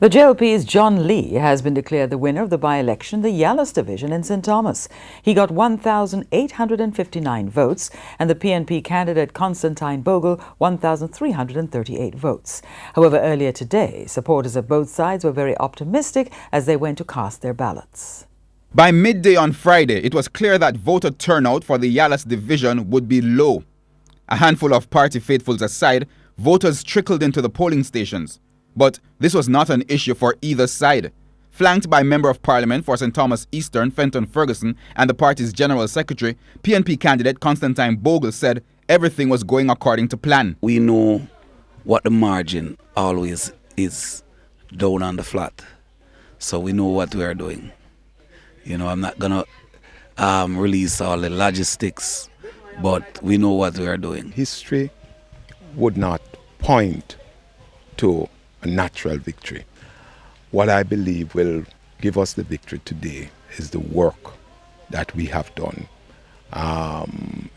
The JLP's John Lee has been declared the winner of the by-election, the Yallas division in St. Thomas. He got 1,859 votes, and the PNP candidate Constantine Bogle 1,338 votes. However, earlier today, supporters of both sides were very optimistic as they went to cast their ballots. By midday on Friday, it was clear that voter turnout for the Yallas division would be low. A handful of party faithfuls aside, voters trickled into the polling stations. But this was not an issue for either side. Flanked by Member of Parliament for St. Thomas Eastern, Fenton Ferguson, and the party's General Secretary, PNP candidate Constantine Bogle said everything was going according to plan. We know what the margin always is down on the flat. So we know what we are doing. I'm not going to release all the logistics, but we know what we are doing. History would not point to a natural victory. What I believe will give us the victory today is the work that we have done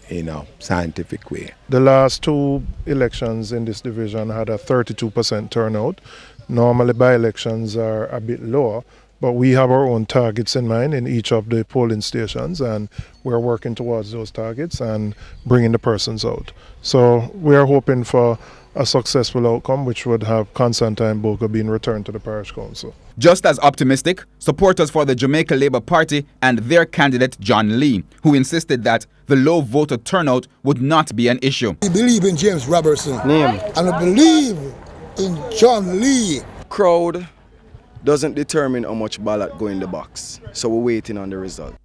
in a scientific way. The last two elections in this division had a 32% turnout. Normally by-elections are a bit lower, but we have our own targets in mind in each of the polling stations, and we're working towards those targets and bringing the persons out. So we're hoping for a successful outcome, which would have Constantine Bogle being returned to the parish council. Just as optimistic, supporters for the Jamaica Labour Party and their candidate John Lee, who insisted that the low voter turnout would not be an issue. We believe in James Robertson and we believe in John Lee. Crowd doesn't determine how much ballot go in the box, so we're waiting on the result.